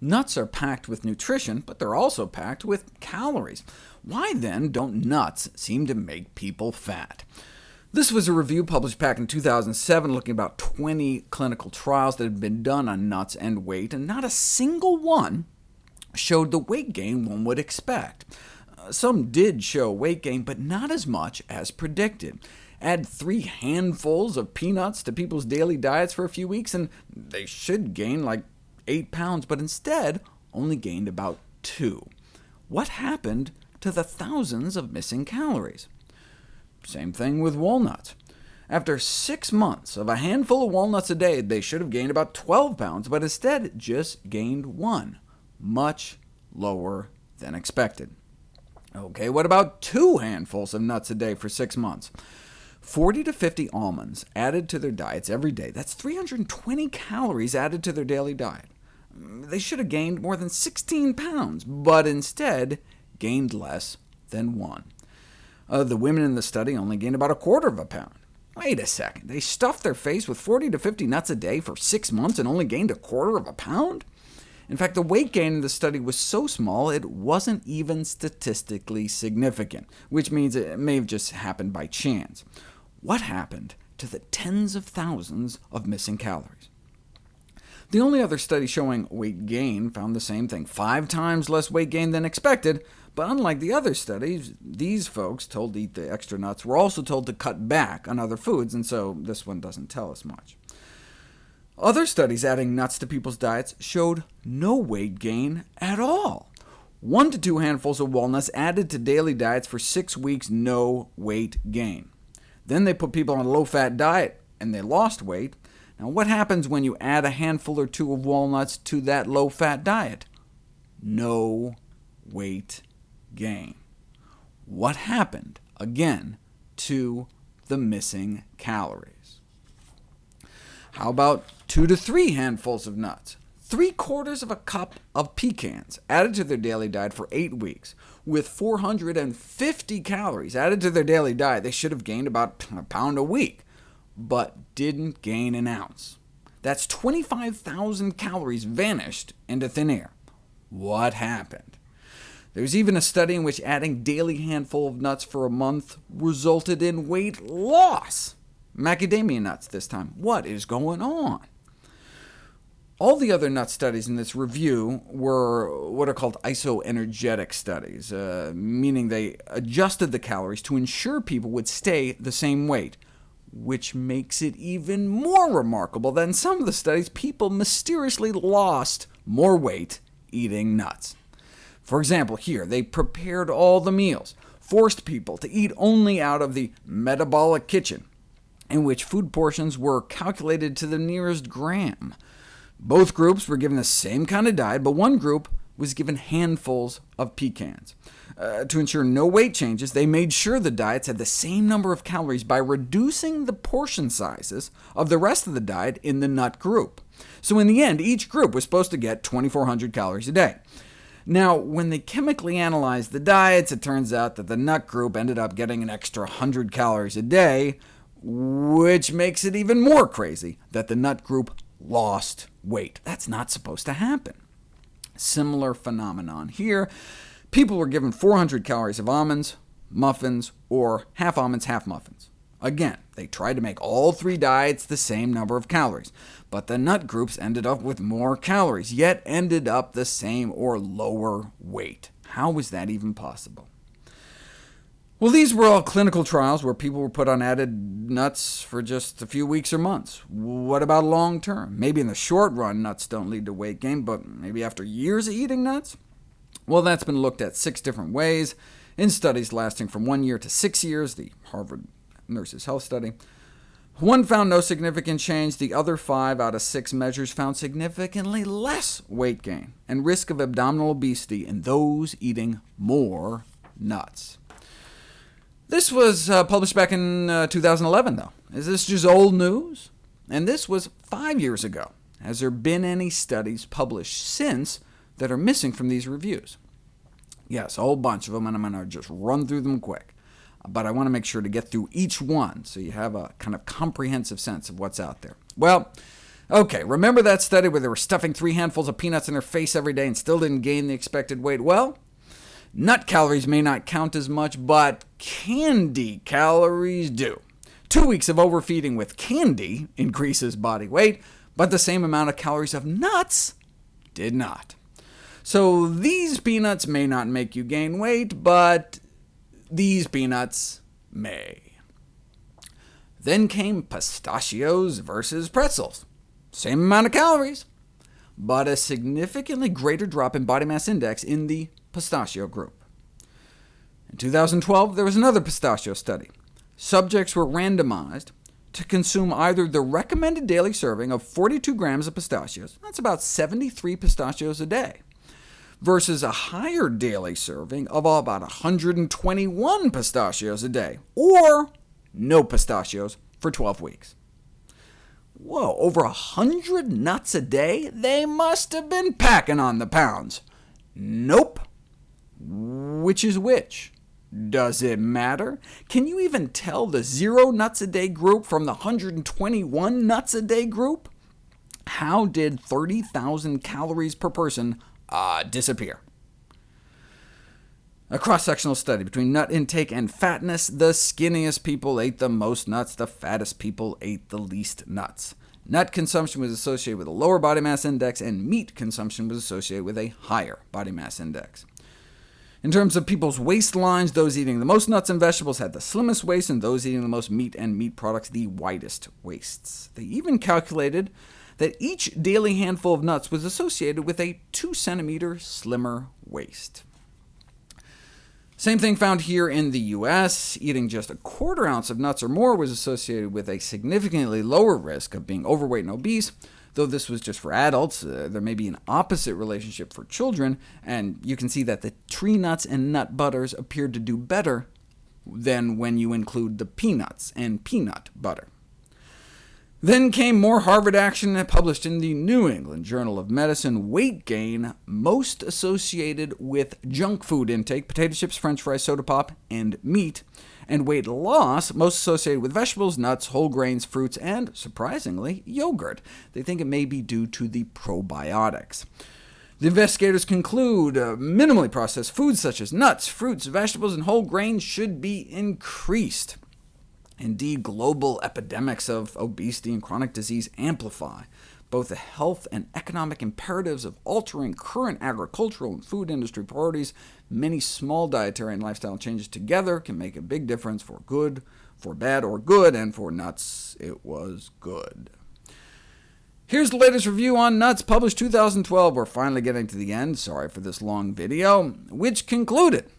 Nuts are packed with nutrition, but they're also packed with calories. Why then don't nuts seem to make people fat? This was a review published back in 2007 looking at about 20 clinical trials that had been done on nuts and weight, and not a single one showed the weight gain one would expect. Some did show weight gain, but not as much as predicted. Add 3 handfuls of peanuts to people's daily diets for a few weeks, and they should gain like 8 pounds, but instead only gained about 2. What happened to the thousands of missing calories? Same thing with walnuts. After 6 months of a handful of walnuts a day, they should have gained about 12 pounds, but instead just gained 1, much lower than expected. OK, what about 2 handfuls of nuts a day for 6 months? 40 to 50 almonds added to their diets every day. That's 320 calories added to their daily diet. They should have gained more than 16 pounds, but instead gained less than 1. The women in the study only gained about 1/4 of a pound. Wait a second, they stuffed their face with 40 to 50 nuts a day for 6 months and only gained 1/4 of a pound? In fact, the weight gain in the study was so small it wasn't even statistically significant, which means it may have just happened by chance. What happened to the tens of thousands of missing calories? The only other study showing weight gain found the same thing, 5 times less weight gain than expected, but unlike the other studies, these folks told to eat the extra nuts were also told to cut back on other foods, and so this one doesn't tell us much. Other studies adding nuts to people's diets showed no weight gain at all. 1 to 2 handfuls of walnuts added to daily diets for 6 weeks, no weight gain. Then they put people on a low-fat diet, and they lost weight. Now, what happens when you add a handful or 2 of walnuts to that low-fat diet? No weight gain. What happened, again, to the missing calories? How about 2 to 3 handfuls of nuts? 3/4 of a cup of pecans added to their daily diet for 8 weeks. With 450 calories added to their daily diet, they should have gained about a pound a week, but didn't gain an ounce. That's 25,000 calories vanished into thin air. What happened? There's even a study in which adding daily handful of nuts for a month resulted in weight loss. Macadamia nuts this time. What is going on? All the other nut studies in this review were what are called isoenergetic studies, meaning they adjusted the calories to ensure people would stay the same weight, which makes it even more remarkable that in some of the studies, people mysteriously lost more weight eating nuts. For example, here, they prepared all the meals, forced people to eat only out of the metabolic kitchen, in which food portions were calculated to the nearest gram. Both groups were given the same kind of diet, but one group was given handfuls of pecans. To ensure no weight changes, they made sure the diets had the same number of calories by reducing the portion sizes of the rest of the diet in the nut group. So in the end, each group was supposed to get 2,400 calories a day. Now, when they chemically analyzed the diets, it turns out that the nut group ended up getting an extra 100 calories a day, which makes it even more crazy that the nut group lost weight. That's not supposed to happen. Similar phenomenon here. People were given 400 calories of almonds, muffins, or half almonds, half muffins. Again, they tried to make all 3 diets the same number of calories, but the nut groups ended up with more calories, yet ended up the same or lower weight. How was that even possible? Well, these were all clinical trials where people were put on added nuts for just a few weeks or months. What about long term? Maybe in the short run, nuts don't lead to weight gain, but maybe after years of eating nuts? Well, that's been looked at 6 different ways, in studies lasting from 1 year to 6 years, the Harvard Nurses' Health Study. One found no significant change. The other 5 out of 6 measures found significantly less weight gain and risk of abdominal obesity in those eating more nuts. This was published back in 2011, though. Is this just old news? And this was 5 years ago. Has there been any studies published since that are missing from these reviews? Yes, a whole bunch of them, and I'm going to just run through them quick. But I want to make sure to get through each one so you have a kind of comprehensive sense of what's out there. Well, Okay, remember that study where they were stuffing 3 handfuls of peanuts in their face every day and still didn't gain the expected weight? Well, nut calories may not count as much, but candy calories do. 2 weeks of overfeeding with candy increases body weight, but the same amount of calories of nuts did not. So these peanuts may not make you gain weight, but these peanuts may. Then came pistachios versus pretzels. Same amount of calories, but a significantly greater drop in body mass index in the pistachio group. In 2012, there was another pistachio study. Subjects were randomized to consume either the recommended daily serving of 42 grams of pistachios, that's about 73 pistachios a day, versus a higher daily serving of about 121 pistachios a day, or no pistachios for 12 weeks. Whoa, over 100 nuts a day? They must have been packing on the pounds. Nope. Which is which? Does it matter? Can you even tell the 0 nuts a day group from the 121 nuts a day group? How did 30,000 calories per person disappear? A cross-sectional study between nut intake and fatness. The skinniest people ate the most nuts, the fattest people ate the least nuts. Nut consumption was associated with a lower body mass index, and meat consumption was associated with a higher body mass index. In terms of people's waistlines, those eating the most nuts and vegetables had the slimmest waist, and those eating the most meat and meat products the widest waists. They even calculated that each daily handful of nuts was associated with a 2-centimeter slimmer waist. Same thing found here in the US. Eating just a quarter ounce of nuts or more was associated with a significantly lower risk of being overweight and obese. Though this was just for adults, there may be an opposite relationship for children, and you can see that the tree nuts and nut butters appeared to do better than when you include the peanuts and peanut butter. Then came more Harvard action published in the New England Journal of Medicine. Weight gain most associated with junk food intake, potato chips, french fries, soda pop, and meat, and weight loss most associated with vegetables, nuts, whole grains, fruits, and, surprisingly, yogurt. They think it may be due to the probiotics. The investigators conclude minimally processed foods such as nuts, fruits, vegetables, and whole grains should be increased. Indeed, global epidemics of obesity and chronic disease amplify both the health and economic imperatives of altering current agricultural and food industry priorities. Many small dietary and lifestyle changes together can make a big difference for good, for bad, or good, and for nuts, it was good. Here's the latest review on nuts, published 2012. We're finally getting to the end, sorry for this long video, which concluded,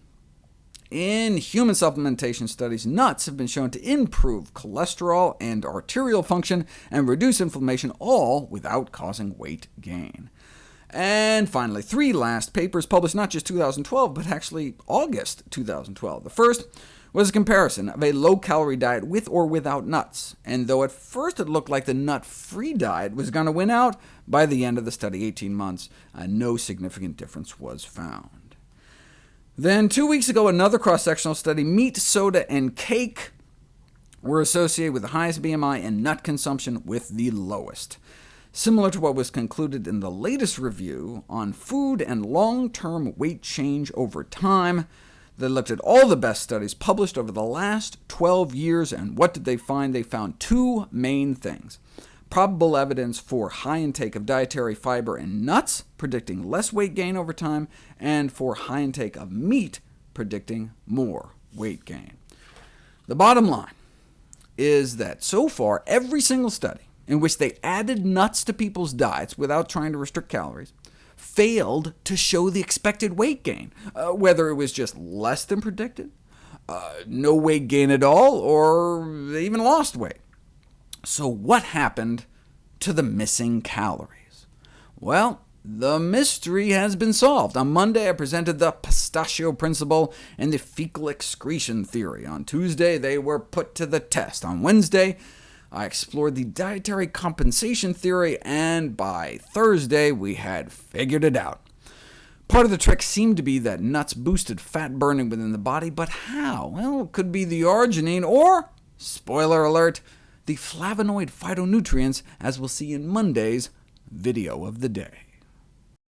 in human supplementation studies, nuts have been shown to improve cholesterol and arterial function and reduce inflammation, all without causing weight gain. And finally, 3 last papers published not just 2012, but actually August 2012. The first was a comparison of a low-calorie diet with or without nuts, and though at first it looked like the nut-free diet was going to win out, by the end of the study, 18 months, no significant difference was found. Then 2 weeks ago, another cross-sectional study, meat, soda, and cake were associated with the highest BMI and nut consumption with the lowest. Similar to what was concluded in the latest review on food and long-term weight change over time, they looked at all the best studies published over the last 12 years, and what did they find? They found 2 main things. Probable evidence for high intake of dietary fiber and nuts, predicting less weight gain over time, and for high intake of meat, predicting more weight gain. The bottom line is that so far, every single study in which they added nuts to people's diets without trying to restrict calories failed to show the expected weight gain, whether it was just less than predicted, no weight gain at all, or they even lost weight. So what happened to the missing calories? Well, the mystery has been solved. On Monday, I presented the pistachio principle and the fecal excretion theory. On Tuesday, they were put to the test. On Wednesday, I explored the dietary compensation theory, and by Thursday, we had figured it out. Part of the trick seemed to be that nuts boosted fat burning within the body, but how? Well, it could be the arginine, or, spoiler alert, the flavonoid phytonutrients, as we'll see in Monday's Video of the Day.